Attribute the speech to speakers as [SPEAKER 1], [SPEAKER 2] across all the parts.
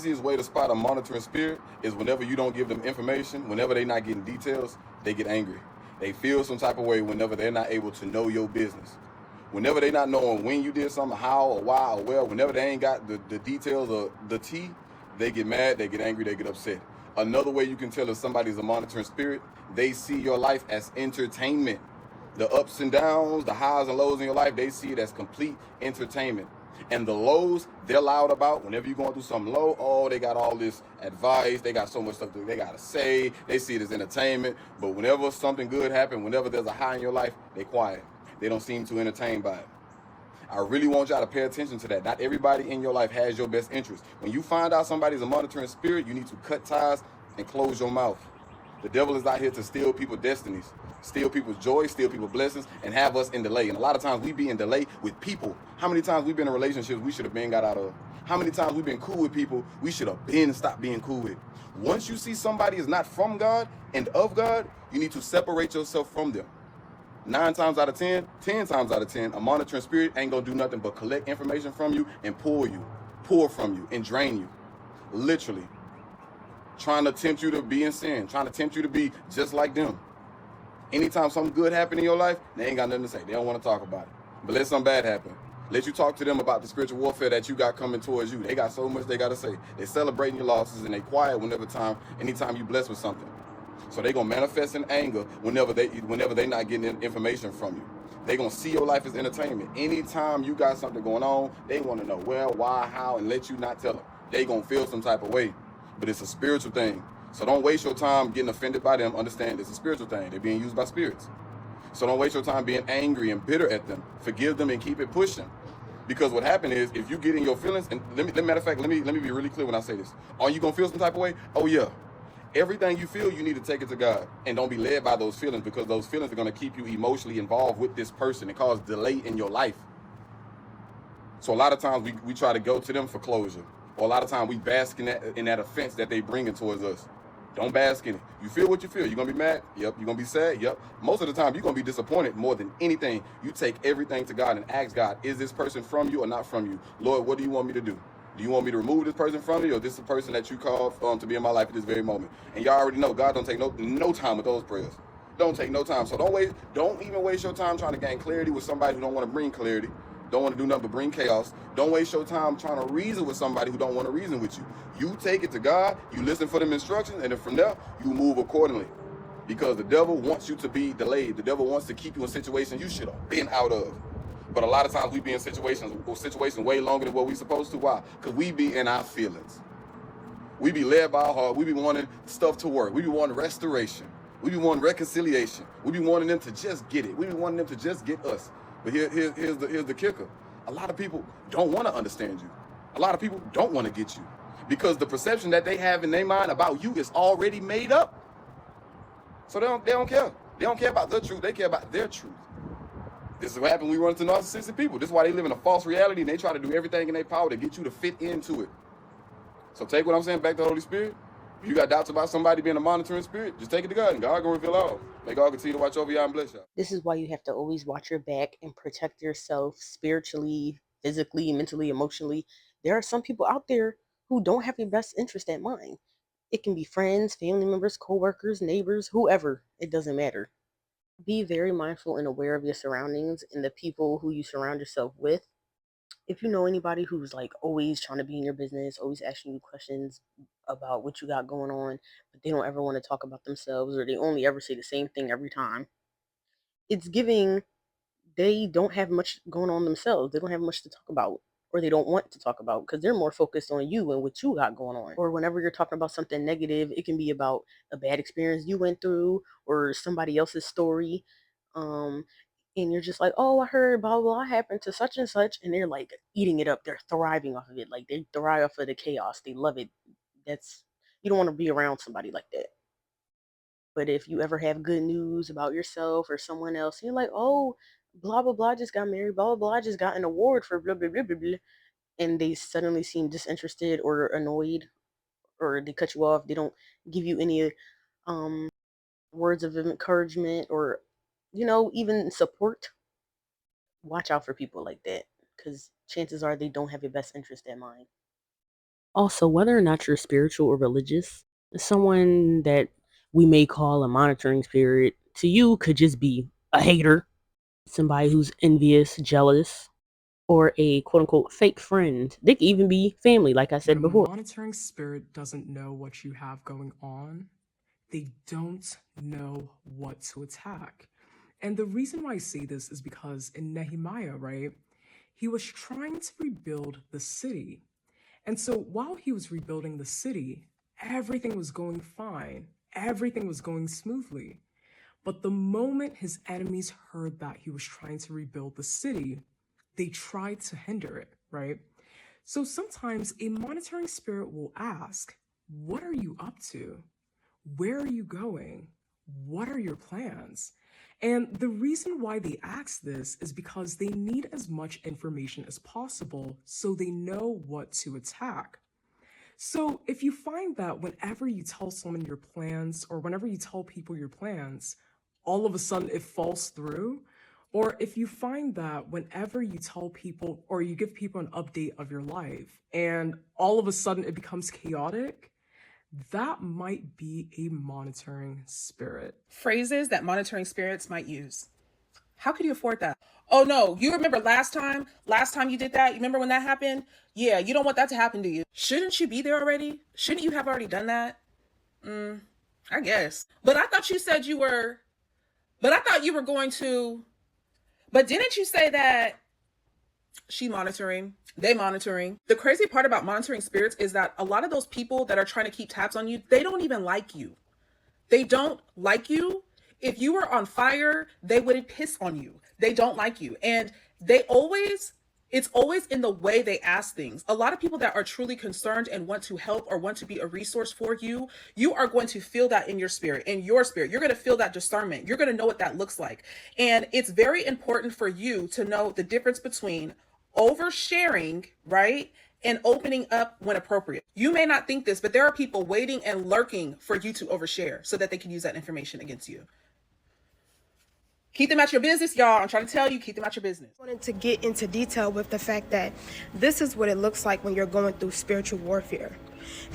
[SPEAKER 1] easiest way to spot a monitoring spirit is whenever you don't give them information, whenever they're not getting details, they get angry. They feel some type of way whenever they're not able to know your business. Whenever they're not knowing when you did something, how or why or where, whenever they ain't got the details or the tea, they get mad, they get angry, they get upset. Another way you can tell if somebody's a monitoring spirit, they see your life as entertainment. The ups and downs, the highs and lows in your life, they see it as complete entertainment. And the lows, they're loud about. Whenever you're going through something low, oh, they got all this advice. They got so much stuff that they got to say. They see it as entertainment. But whenever something good happens, whenever there's a high in your life, they quiet. They don't seem too entertained by it. I really want y'all to pay attention to that. Not everybody in your life has your best interest. When you find out somebody's a monitoring spirit, you need to cut ties and close your mouth. The devil is out here to steal people's destinies, steal people's joy, steal people's blessings, and have us in delay. And a lot of times we be in delay with people. How many times we've been in relationships we should have been got out of? How many times we've been cool with people we should have been stopped being cool with? Once you see somebody is not from God and of God, you need to separate yourself from them. 9 times out of 10, 10 times out of 10, a monitoring spirit ain't gonna do nothing but collect information from you and pour from you and drain you. Literally. Trying to tempt you to be in sin, trying to tempt you to be just like them. Anytime something good happen in your life, they ain't got nothing to say. They don't want to talk about it. But let something bad happen. Let you talk to them about the spiritual warfare that you got coming towards you. They got so much they got to say. They celebrating your losses and they quiet anytime you blessed with something. So they gonna manifest in anger whenever they not getting information from you. They gonna see your life as entertainment. Anytime you got something going on, they want to know where, why, how, and let you not tell them. They gonna feel some type of way. But it's a spiritual thing. So don't waste your time getting offended by them. Understand it's a spiritual thing. They're being used by spirits. So don't waste your time being angry and bitter at them. Forgive them and keep it pushing. Because what happened is, if you get in your feelings, and matter of fact, let me be really clear when I say this. Are you gonna feel some type of way? Oh yeah. Everything you feel, you need to take it to God. And don't be led by those feelings, because those feelings are gonna keep you emotionally involved with this person and cause delay in your life. So a lot of times we try to go to them for closure. Or a lot of times we bask in that offense that they bringing towards us. Don't bask in it. You feel what you feel. You're going to be mad? Yep. You're going to be sad? Yep. Most of the time, you're going to be disappointed more than anything. You take everything to God and ask God, is this person from you or not from you? Lord, what do you want me to do? Do you want me to remove this person from you, or this is the person that you called to be in my life at this very moment? And y'all already know God don't take no time with those prayers. Don't take no time. So don't even waste your time trying to gain clarity with somebody who don't want to bring clarity. Don't want to do nothing but bring chaos. Don't waste your time trying to reason with somebody who don't want to reason with you. You take it to God, you listen for them instructions, and then from there, you move accordingly. Because the devil wants you to be delayed. The devil wants to keep you in situations you should have been out of. But a lot of times we be in situations way longer than what we supposed to. Why? Because we be in our feelings. We be led by our heart. We be wanting stuff to work. We be wanting restoration. We be wanting reconciliation. We be wanting them to just get it. We be wanting them to just get us. But here's the kicker. A lot of people don't want to understand you. A lot of people don't want to get you. Because the perception that they have in their mind about you is already made up. So they don't care. They don't care about the truth. They care about their truth. This is what happens when we run into narcissistic people. This is why they live in a false reality and they try to do everything in their power to get you to fit into it. So take what I'm saying back to the Holy Spirit. If you got doubts about somebody being a monitoring spirit, just take it to God and God gonna reveal all. May God continue to watch over y'all and bless y'all.
[SPEAKER 2] This is why you have to always watch your back and protect yourself spiritually, physically, mentally, emotionally. There are some people out there who don't have your best interest at mind. It can be friends, family members, coworkers, neighbors, whoever. It doesn't matter. Be very mindful and aware of your surroundings and the people who you surround yourself with. If you know anybody who's like always trying to be in your business, always asking you questions about what you got going on, but they don't ever want to talk about themselves, or they only ever say the same thing every time, it's giving they don't have much going on themselves. They don't have much to talk about, or they don't want to talk about, because they're more focused on you and what you got going on. Or whenever you're talking about something negative, it can be about a bad experience you went through or somebody else's story. Um, and you're just like, oh, I heard blah, blah, blah happened to such and such. And they're like eating it up. They're thriving off of it. Like they thrive off of the chaos. They love it. You don't want to be around somebody like that. But if you ever have good news about yourself or someone else, and you're like, oh, blah, blah, blah just got married, blah, blah, blah just got an award for blah, blah, blah, blah, blah, and they suddenly seem disinterested or annoyed, or they cut you off, they don't give you any um, words of encouragement or, even support, watch out for people like that, because chances are they don't have your best interest at mind. Also, whether or not you're spiritual or religious, someone that we may call a monitoring spirit to you could just be a hater, somebody who's envious, jealous, or a quote unquote fake friend. They could even be family, like I
[SPEAKER 3] When
[SPEAKER 2] said
[SPEAKER 3] a
[SPEAKER 2] before.
[SPEAKER 3] monitoring spirit doesn't know what you have going on, they don't know what to attack. And the reason why I say this is because in Nehemiah, right, he was trying to rebuild the city. And so while he was rebuilding the city, everything was going fine, everything was going smoothly. But the moment his enemies heard that he was trying to rebuild the city, they tried to hinder it, right? So sometimes a monitoring spirit will ask, what are you up to? Where are you going? What are your plans? And the reason why they ask this is because they need as much information as possible so they know what to attack. So if you find that whenever you tell someone your plans or whenever you tell people your plans, all of a sudden it falls through, or if you find that whenever you tell people or you give people an update of your life and all of a sudden it becomes chaotic, that might be a monitoring spirit.
[SPEAKER 4] Phrases that monitoring spirits might use. How could you afford that? Oh no, you remember last time you did that? You remember when that happened? Yeah, you don't want that to happen to you. Shouldn't you be there already? Shouldn't you have already done that? I guess. But I thought you said you were, but I thought you were going to, but didn't you say that she monitoring, they monitoring? The crazy part about monitoring spirits is that a lot of those people that are trying to keep tabs on you, they don't even like you. They don't like you. If you were on fire, they wouldn't piss on you. They don't like you. And it's always in the way they ask things. A lot of people that are truly concerned and want to help or want to be a resource for you, you are going to feel that in your spirit. You're going to feel that discernment. You're going to know what that looks like. And it's very important for you to know the difference between oversharing, right? And opening up when appropriate. You may not think this, but there are people waiting and lurking for you to overshare so that they can use that information against you. Keep them at your business, y'all. I'm trying to tell you, keep them at your business.
[SPEAKER 5] I wanted to get into detail with the fact that this is what it looks like when you're going through spiritual warfare.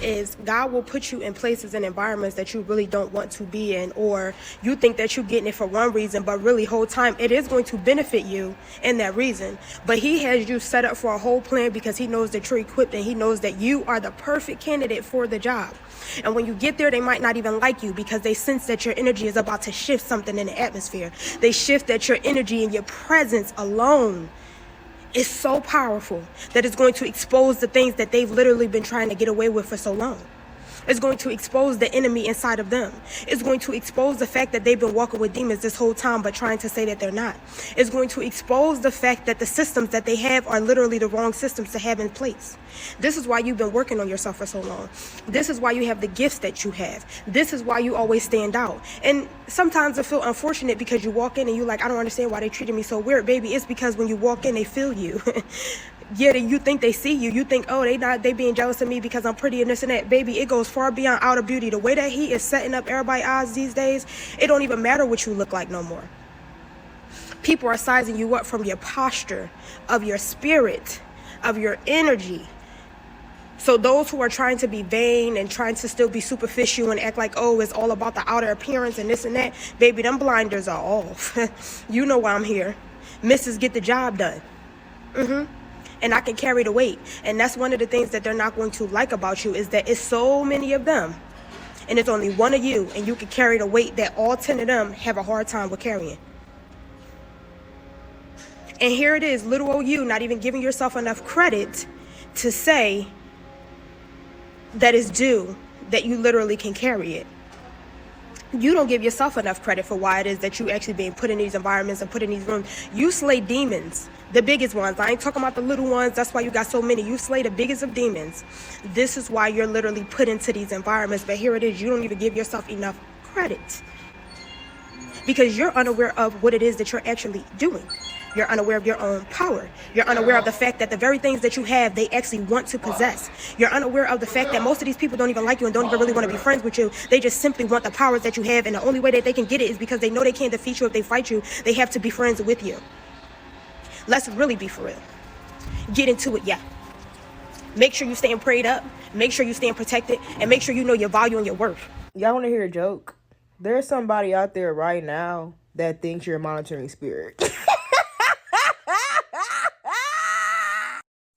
[SPEAKER 5] Is God will put you in places and environments that you really don't want to be in, or you think that you're getting it for one reason, but really whole time it is going to benefit you in that reason. But he has you set up for a whole plan because he knows that you're equipped and he knows that you are the perfect candidate for the job. And when you get there, they might not even like you because they sense that your energy is about to shift something in the atmosphere. They shift that your energy and your presence alone is so powerful that it's going to expose the things that they've literally been trying to get away with for so long. It's going to expose the enemy inside of them. It's going to expose the fact that they've been walking with demons this whole time but trying to say that they're not. It's going to expose the fact that the systems that they have are literally the wrong systems to have in place. This is why you've been working on yourself for so long. This is why you have the gifts that you have. This is why you always stand out. And sometimes I feel unfortunate because you walk in and you're like, I don't understand why they treated me so weird. Baby, it's because when you walk in, they feel you. Yeah, you think they see you. You think, oh, they being jealous of me because I'm pretty and this and that. Baby, it goes far beyond outer beauty. The way that he is setting up everybody's eyes these days, it don't even matter what you look like no more. People are sizing you up from your posture, of your spirit, of your energy. So those who are trying to be vain and trying to still be superficial and act like, oh, it's all about the outer appearance and this and that, baby, them blinders are off. You know why I'm here. Mrs. Get the job done. And I can carry the weight. And that's one of the things that they're not going to like about you is that it's so many of them. And it's only one of you. And you can carry the weight that all 10 of them have a hard time with carrying. And here it is, little old you, not even giving yourself enough credit to say that it's due, that you literally can carry it. You don't give yourself enough credit for why it is that you actually being put in these environments and put in these rooms. You slay demons, the biggest ones. I ain't talking about the little ones. That's why you got so many. You slay the biggest of demons. This is why you're literally put into these environments. But here it is. You don't even give yourself enough credit because you're unaware of what it is that you're actually doing. You're unaware of your own power. You're unaware of the fact that the very things that you have, they actually want to possess. You're unaware of the fact that most of these people don't even like you and don't even really want to be friends with you. They just simply want the powers that you have, and the only way that they can get it is because they know they can't defeat you if they fight you. They have to be friends with you. Let's really be for real. Get into it, yeah. Make sure you staying prayed up. Make sure you staying protected. And make sure you know your value and your worth.
[SPEAKER 6] Y'all want to hear a joke? There's somebody out there right now that thinks you're a monitoring spirit.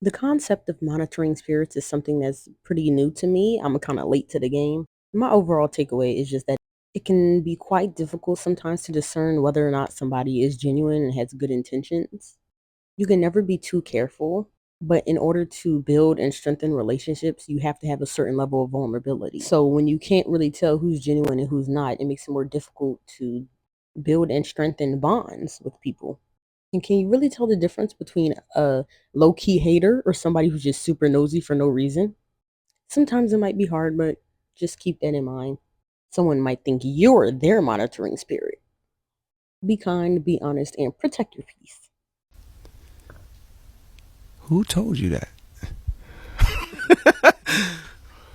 [SPEAKER 2] The concept of monitoring spirits is something that's pretty new to me. I'm kind of late to the game. My overall takeaway is just that it can be quite difficult sometimes to discern whether or not somebody is genuine and has good intentions. You can never be too careful, but in order to build and strengthen relationships, you have to have a certain level of vulnerability. So when you can't really tell who's genuine and who's not, it makes it more difficult to build and strengthen bonds with people. And can you really tell the difference between a low-key hater or somebody who's just super nosy for no reason? Sometimes it might be hard, but just keep that in mind. Someone might think you're their monitoring spirit. Be kind, be honest, and protect your peace.
[SPEAKER 7] Who told you that?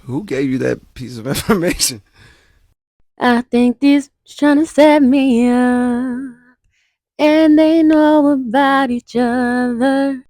[SPEAKER 7] Who gave you that piece of information?
[SPEAKER 2] I think this is trying to set me up, and they know about each other.